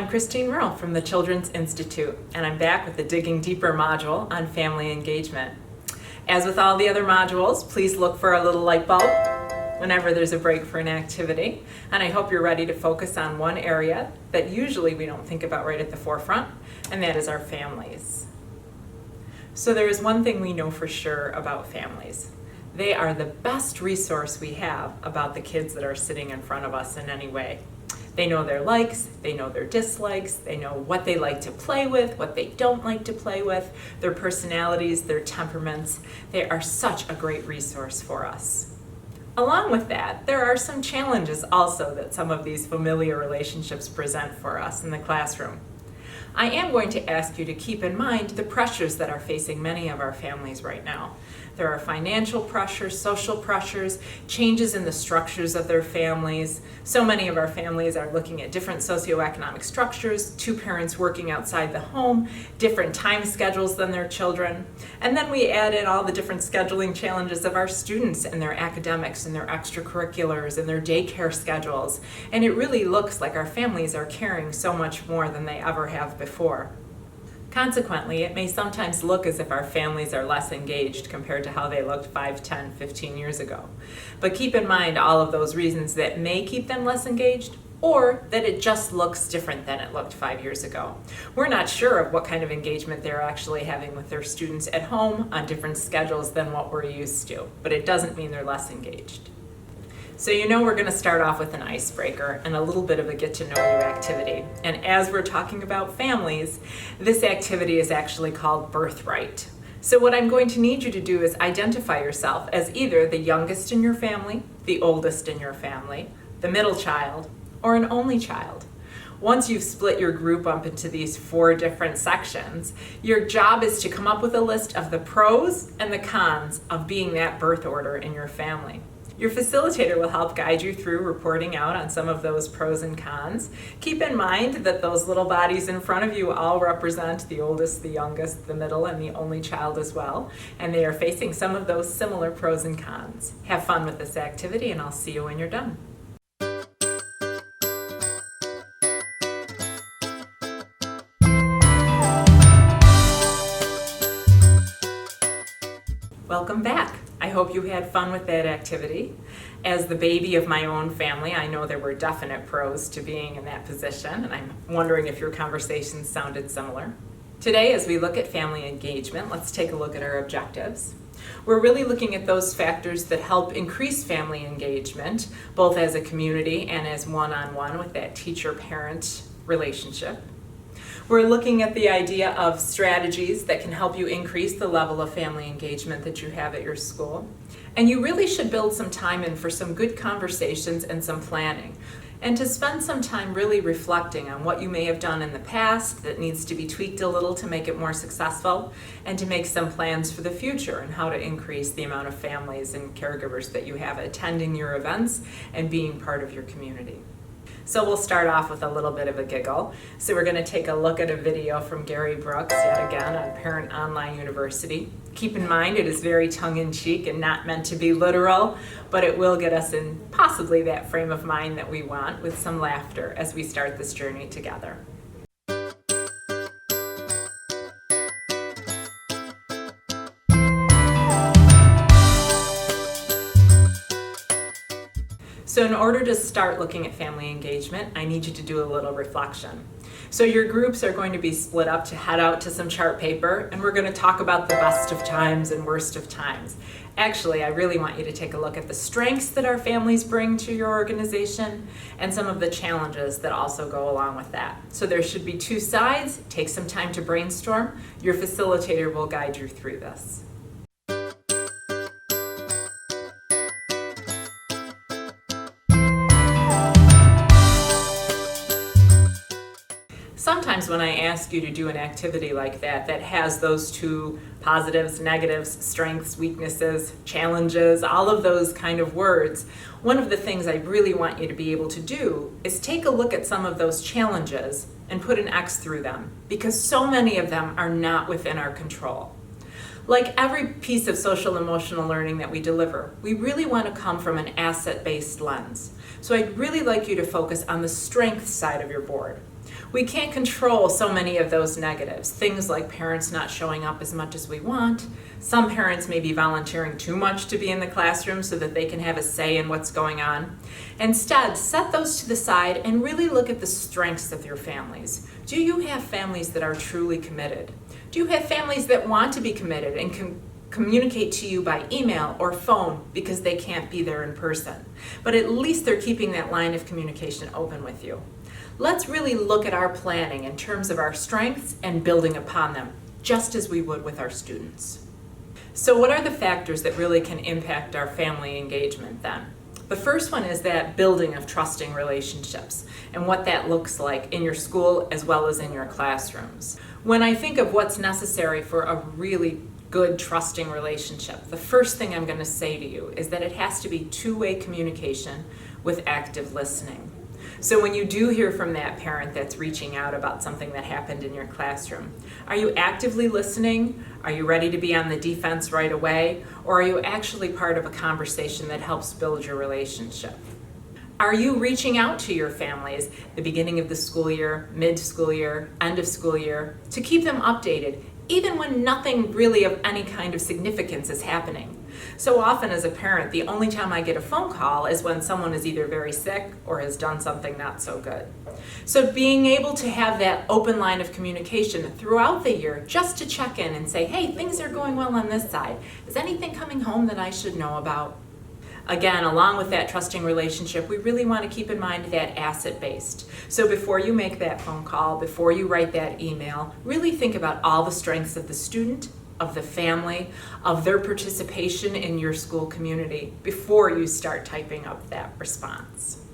Christine Merle from the Children's Institute, and I'm back with the Digging Deeper module on family engagement. As with all the other modules, please look for a little light bulb whenever there's a break for an activity, and I hope you're ready to focus on one area that usually we don't think about right at the forefront, and that is our families. So there is one thing we know for sure about families. They are the best resource we have about the kids that are sitting in front of us in any way. They know their likes, they know their dislikes, they know what they like to play with, what they don't like to play with, their personalities, their temperaments. They are such a great resource for us. Along with that, there are some challenges also that some of these familiar relationships present for us in the classroom. I am going to ask you to keep in mind the pressures that are facing many of our families right now. There are financial pressures, social pressures, changes in the structures of their families. So many of our families are looking at different socioeconomic structures, two parents working outside the home, different time schedules than their children. And then we add in all the different scheduling challenges of our students and their academics and their extracurriculars and their daycare schedules. And it really looks like our families are carrying so much more than they ever have before. Consequently, it may sometimes look as if our families are less engaged compared to how they looked 5, 10, 15 years ago. But keep in mind all of those reasons that may keep them less engaged, or that it just looks different than it looked 5 years ago. We're not sure of what kind of engagement they're actually having with their students at home on different schedules than what we're used to, but it doesn't mean they're less engaged. So you know we're going to start off with an icebreaker and a little bit of a get to know you activity. And as we're talking about families, this activity is actually called birthright. So what I'm going to need you to do is identify yourself as either the youngest in your family, the oldest in your family, the middle child, or an only child. Once you've split your group up into these 4 different sections, your job is to come up with a list of the pros and the cons of being that birth order in your family. Your facilitator will help guide you through reporting out on some of those pros and cons. Keep in mind that those little bodies in front of you all represent the oldest, the youngest, the middle, and the only child as well, and they are facing some of those similar pros and cons. Have fun with this activity, and I'll see you when you're done. Welcome back. I hope you had fun with that activity. As the baby of my own family, I know there were definite pros to being in that position, and I'm wondering if your conversations sounded similar. Today, as we look at family engagement, let's take a look at our objectives. We're really looking at those factors that help increase family engagement, both as a community and as one-on-one with that teacher-parent relationship. We're looking at the idea of strategies that can help you increase the level of family engagement that you have at your school. And you really should build some time in for some good conversations and some planning. And to spend some time really reflecting on what you may have done in the past that needs to be tweaked a little to make it more successful, and to make some plans for the future and how to increase the amount of families and caregivers that you have attending your events and being part of your community. So we'll start off with a little bit of a giggle. So we're going to take a look at a video from Gary Brooks, yet again, on Parent Online University. Keep in mind it is very tongue-in-cheek and not meant to be literal, but it will get us in possibly that frame of mind that we want, with some laughter as we start this journey together. So in order to start looking at family engagement, I need you to do a little reflection. So your groups are going to be split up to head out to some chart paper, and we're going to talk about the best of times and worst of times. Actually, I really want you to take a look at the strengths that our families bring to your organization and some of the challenges that also go along with that. So there should be 2 sides. Take some time to brainstorm. Your facilitator will guide you through this. Sometimes when I ask you to do an activity like that has those 2 positives, negatives, strengths, weaknesses, challenges, all of those kind of words, one of the things I really want you to be able to do is take a look at some of those challenges and put an X through them, because so many of them are not within our control. Like every piece of social emotional learning that we deliver, we really want to come from an asset-based lens. So I'd really like you to focus on the strength side of your board. We can't control so many of those negatives, things like parents not showing up as much as we want. Some parents may be volunteering too much to be in the classroom so that they can have a say in what's going on. Instead, set those to the side and really look at the strengths of your families. Do you have families that are truly committed? Do you have families that want to be committed and can communicate to you by email or phone because they can't be there in person? But at least they're keeping that line of communication open with you. Let's really look at our planning in terms of our strengths and building upon them, just as we would with our students. So what are the factors that really can impact our family engagement then? The first one is that building of trusting relationships and what that looks like in your school as well as in your classrooms. When I think of what's necessary for a really good trusting relationship, the first thing I'm going to say to you is that it has to be two-way communication with active listening. So when you do hear from that parent that's reaching out about something that happened in your classroom, are you actively listening? Are you ready to be on the defense right away? Or are you actually part of a conversation that helps build your relationship? Are you reaching out to your families the beginning of the school year, mid-school year, end of school year, to keep them updated, even when nothing really of any kind of significance is happening? So often as a parent, the only time I get a phone call is when someone is either very sick or has done something not so good. So being able to have that open line of communication throughout the year just to check in and say, hey, things are going well on this side. Is anything coming home that I should know about? Again, along with that trusting relationship, we really want to keep in mind that asset-based. So before you make that phone call, before you write that email, really think about all the strengths of the student, of the family, of their participation in your school community before you start typing up that response.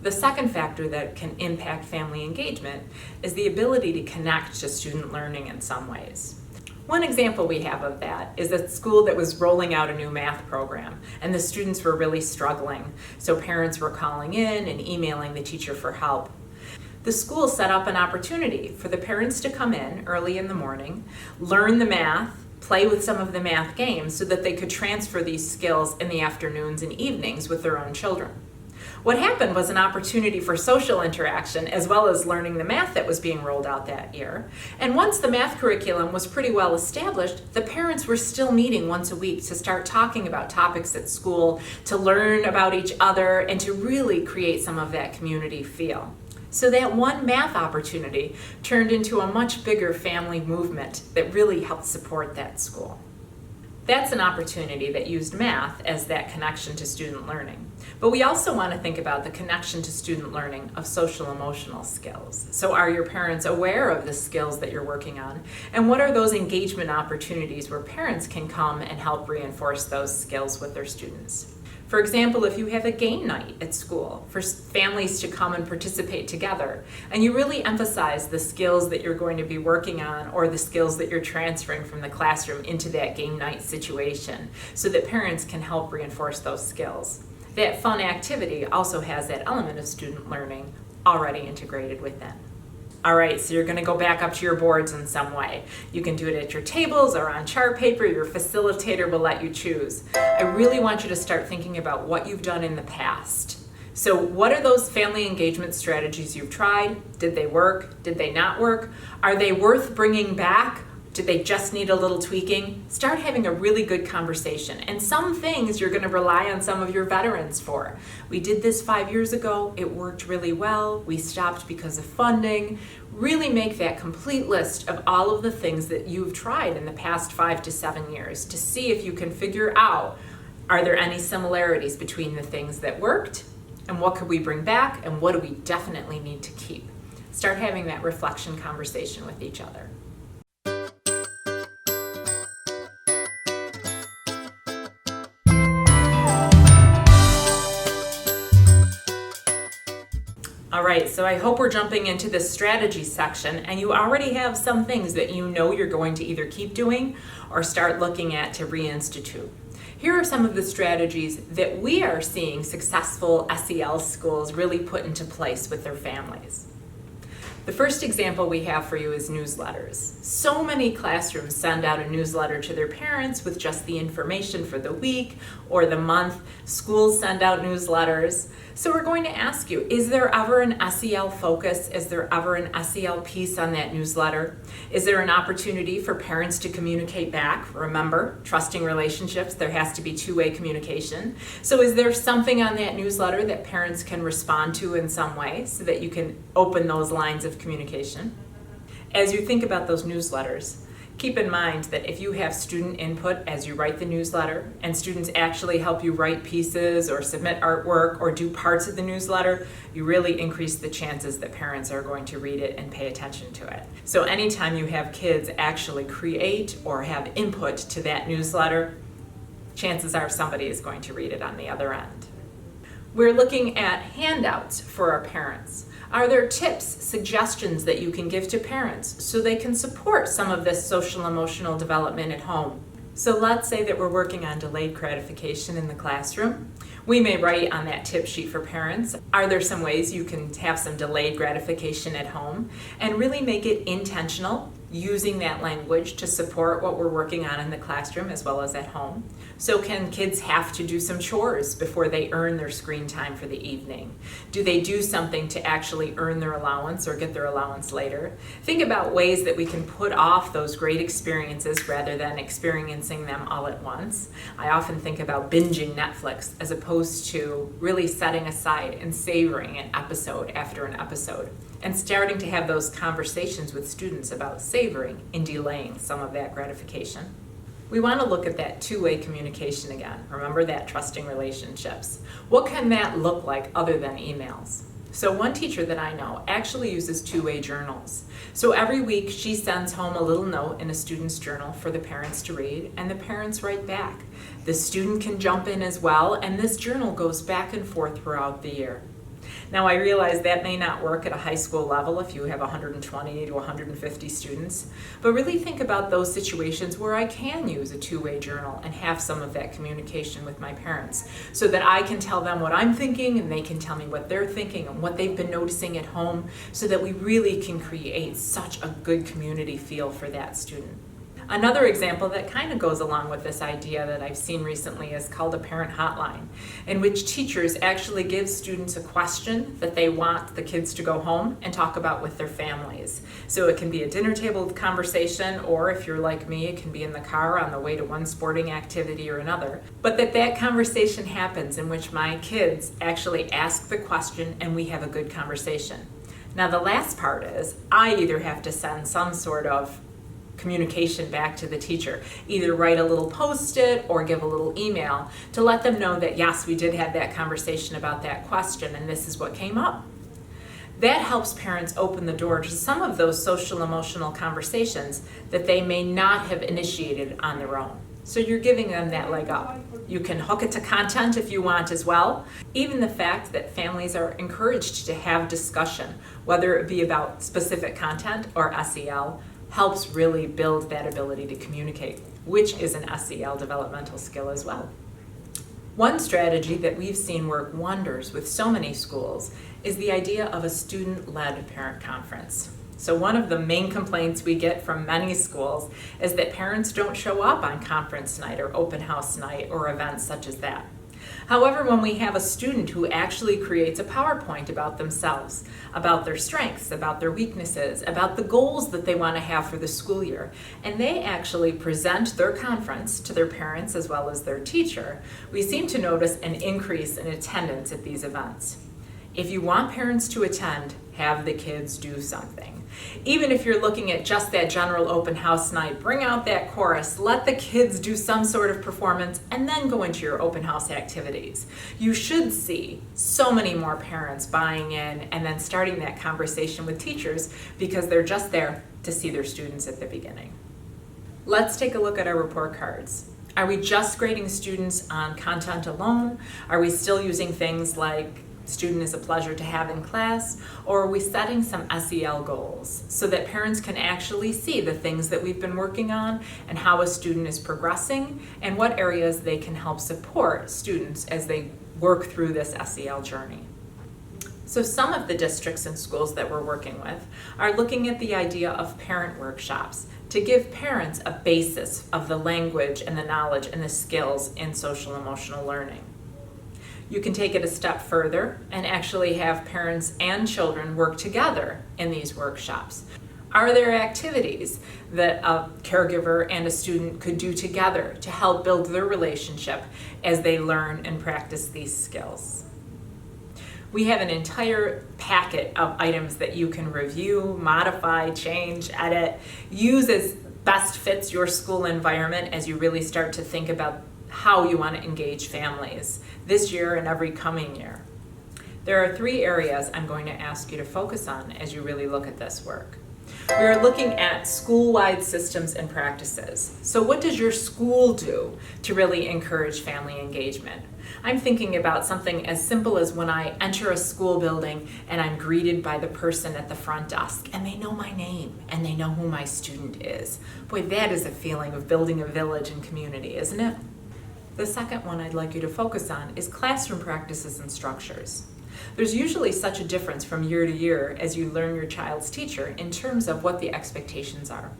The second factor that can impact family engagement is the ability to connect to student learning in some ways. One example we have of that is a school that was rolling out a new math program and the students were really struggling. So parents were calling in and emailing the teacher for help. The school set up an opportunity for the parents to come in early in the morning, learn the math, play with some of the math games so that they could transfer these skills in the afternoons and evenings with their own children. What happened was an opportunity for social interaction as well as learning the math that was being rolled out that year. And once the math curriculum was pretty well established, the parents were still meeting once a week to start talking about topics at school, to learn about each other, and to really create some of that community feel. So that one math opportunity turned into a much bigger family movement that really helped support that school. That's an opportunity that used math as that connection to student learning. But we also want to think about the connection to student learning of social emotional skills. So are your parents aware of the skills that you're working on? And what are those engagement opportunities where parents can come and help reinforce those skills with their students? For example, if you have a game night at school for families to come and participate together, and you really emphasize the skills that you're going to be working on or the skills that you're transferring from the classroom into that game night situation so that parents can help reinforce those skills. That fun activity also has that element of student learning already integrated within. All right, so you're going to go back up to your boards in some way. You can do it at your tables or on chart paper. Your facilitator will let you choose. I really want you to start thinking about what you've done in the past. So what are those family engagement strategies you've tried? Did they work? Did they not work? Are they worth bringing back? Did they just need a little tweaking? Start having a really good conversation. And some things you're going to rely on some of your veterans for. We did this 5 years ago. It worked really well. We stopped because of funding. Really make that complete list of all of the things that you've tried in the past 5 to 7 years to see if you can figure out, are there any similarities between the things that worked and what could we bring back and what do we definitely need to keep? Start having that reflection conversation with each other. All right, so I hope we're jumping into the strategy section and you already have some things that you know you're going to either keep doing or start looking at to reinstitute. Here are some of the strategies that we are seeing successful SEL schools really put into place with their families. The first example we have for you is newsletters. So many classrooms send out a newsletter to their parents with just the information for the week or the month. Schools send out newsletters. So we're going to ask you, is there ever an SEL focus? Is there ever an SEL piece on that newsletter? Is there an opportunity for parents to communicate back? Remember, trusting relationships, there has to be two-way communication. So is there something on that newsletter that parents can respond to in some way so that you can open those lines of communication? As you think about those newsletters, keep in mind that if you have student input as you write the newsletter, and students actually help you write pieces or submit artwork or do parts of the newsletter, you really increase the chances that parents are going to read it and pay attention to it. So anytime you have kids actually create or have input to that newsletter, chances are somebody is going to read it on the other end. We're looking at handouts for our parents. Are there tips, suggestions that you can give to parents so they can support some of this social emotional development at home? So let's say that we're working on delayed gratification in the classroom. We may write on that tip sheet for parents, are there some ways you can have some delayed gratification at home and really make it intentional, using that language to support what we're working on in the classroom as well as at home? So can kids have to do some chores before they earn their screen time for the evening? Do they do something to actually earn their allowance or get their allowance later? Think about ways that we can put off those great experiences rather than experiencing them all at once. I often think about binging Netflix as opposed to really setting aside and savoring an episode after an episode, and starting to have those conversations with students about savoring and delaying some of that gratification. We want to look at that two-way communication again. Remember that trusting relationships. What can that look like other than emails? So one teacher that I know actually uses two-way journals. So every week she sends home a little note in a student's journal for the parents to read, and the parents write back. The student can jump in as well, and this journal goes back and forth throughout the year. Now I realize that may not work at a high school level if you have 120 to 150 students, but really think about those situations where I can use a two-way journal and have some of that communication with my parents so that I can tell them what I'm thinking and they can tell me what they're thinking and what they've been noticing at home so that we really can create such a good community feel for that student. Another example that kind of goes along with this idea that I've seen recently is called a parent hotline, in which teachers actually give students a question that they want the kids to go home and talk about with their families. So it can be a dinner table conversation, or if you're like me, it can be in the car on the way to one sporting activity or another. But that conversation happens in which my kids actually ask the question and we have a good conversation. Now the last part is I either have to send some sort of communication back to the teacher, either write a little post-it or give a little email to let them know that yes, we did have that conversation about that question and this is what came up. That helps parents open the door to some of those social emotional conversations that they may not have initiated on their own. So you're giving them that leg up. You can hook it to content if you want as well. Even the fact that families are encouraged to have discussion, whether it be about specific content or SEL, helps really build that ability to communicate, which is an SEL developmental skill as well. One strategy that we've seen work wonders with so many schools is the idea of a student-led parent conference. So one of the main complaints we get from many schools is that parents don't show up on conference night or open house night or events such as that. However, when we have a student who actually creates a PowerPoint about themselves, about their strengths, about their weaknesses, about the goals that they want to have for the school year, and they actually present their conference to their parents as well as their teacher, we seem to notice an increase in attendance at these events. If you want parents to attend, have the kids do something. Even if you're looking at just that general open house night, bring out that chorus, let the kids do some sort of performance, and then go into your open house activities. You should see so many more parents buying in and then starting that conversation with teachers because they're just there to see their students at the beginning. Let's take a look at our report cards. Are we just grading students on content alone? Are we still using things like student is a pleasure to have in class, or are we setting some SEL goals so that parents can actually see the things that we've been working on and how a student is progressing and what areas they can help support students as they work through this SEL journey? So some of the districts and schools that we're working with are looking at the idea of parent workshops to give parents a basis of the language and the knowledge and the skills in social emotional learning. You can take it a step further and actually have parents and children work together in these workshops. Are there activities that a caregiver and a student could do together to help build their relationship as they learn and practice these skills? We have an entire packet of items that you can review, modify, change, edit, use as best fits your school environment as you really start to think about how you want to engage families this year and every coming year. There are 3 areas I'm going to ask you to focus on as you really look at this work. We are looking at school-wide systems and practices. So what does your school do to really encourage family engagement? I'm thinking about something as simple as when I enter a school building and I'm greeted by the person at the front desk and they know my name and they know who my student is. Boy, that is a feeling of building a village and community, isn't it? The second one I'd like you to focus on is classroom practices and structures. There's usually such a difference from year to year as you learn your child's teacher in terms of what the expectations are.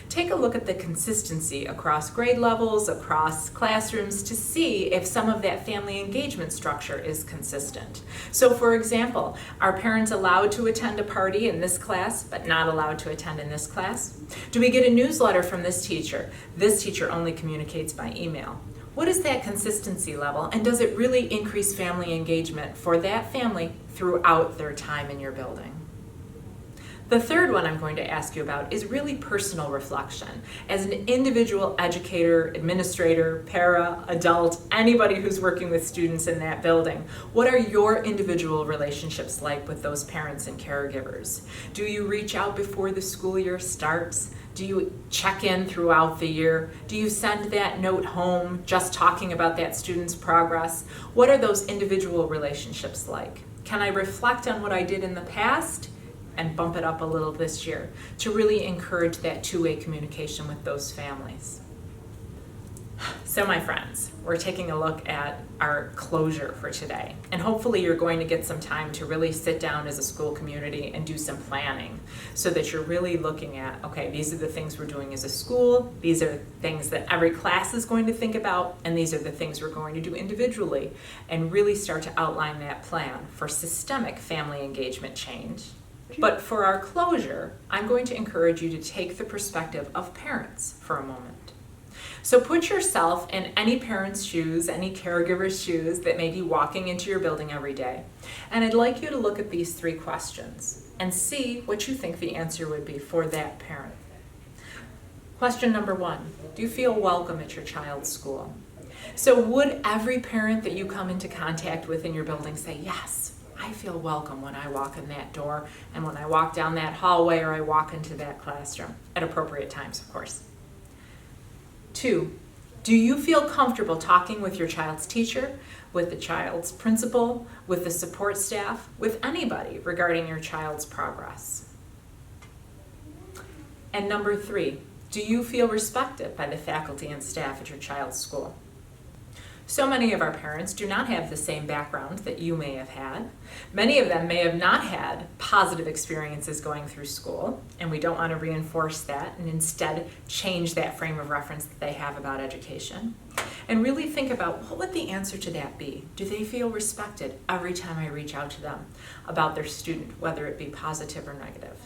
Take a look at the consistency across grade levels, across classrooms, to see if some of that family engagement structure is consistent. So for example, are parents allowed to attend a party in this class but not allowed to attend in this class? Do we get a newsletter from this teacher? This teacher only communicates by email. What is that consistency level, and does it really increase family engagement for that family throughout their time in your building? The third one I'm going to ask you about is really personal reflection. As an individual educator, administrator, para, adult, anybody who's working with students in that building, what are your individual relationships like with those parents and caregivers? Do you reach out before the school year starts? Do you check in throughout the year? Do you send that note home just talking about that student's progress? What are those individual relationships like? Can I reflect on what I did in the past and bump it up a little this year to really encourage that two-way communication with those families? So my friends, we're taking a look at our closure for today, and hopefully you're going to get some time to really sit down as a school community and do some planning so that you're really looking at, okay, these are the things we're doing as a school, these are things that every class is going to think about, and these are the things we're going to do individually, and really start to outline that plan for systemic family engagement change. But for our closure, I'm going to encourage you to take the perspective of parents for a moment. So put yourself in any parent's shoes, any caregiver's shoes that may be walking into your building every day. And I'd like you to look at these 3 questions and see what you think the answer would be for that parent. Question number 1, do you feel welcome at your child's school? So would every parent that you come into contact with in your building say, yes, I feel welcome when I walk in that door and when I walk down that hallway or I walk into that classroom, at appropriate times, of course. 2, do you feel comfortable talking with your child's teacher, with the child's principal, with the support staff, with anybody regarding your child's progress? And number 3, do you feel respected by the faculty and staff at your child's school? So many of our parents do not have the same background that you may have had. Many of them may have not had positive experiences going through school, and we don't want to reinforce that and instead change that frame of reference that they have about education. And really think about, what would the answer to that be? Do they feel respected every time I reach out to them about their student, whether it be positive or negative?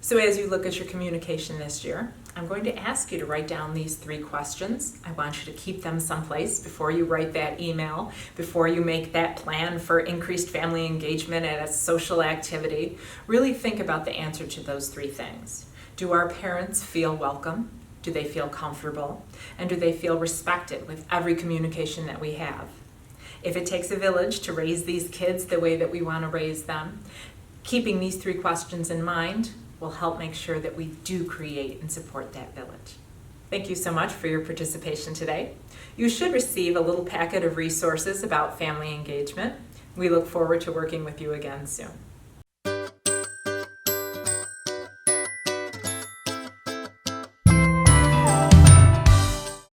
So as you look at your communication this year, I'm going to ask you to write down these 3 questions. I want you to keep them someplace before you write that email, before you make that plan for increased family engagement at a social activity. Really think about the answer to those 3 things. Do our parents feel welcome? Do they feel comfortable? And do they feel respected with every communication that we have? If it takes a village to raise these kids the way that we want to raise them, keeping these 3 questions in mind will help make sure that we do create and support that village. Thank you so much for your participation today. You should receive a little packet of resources about family engagement. We look forward to working with you again soon.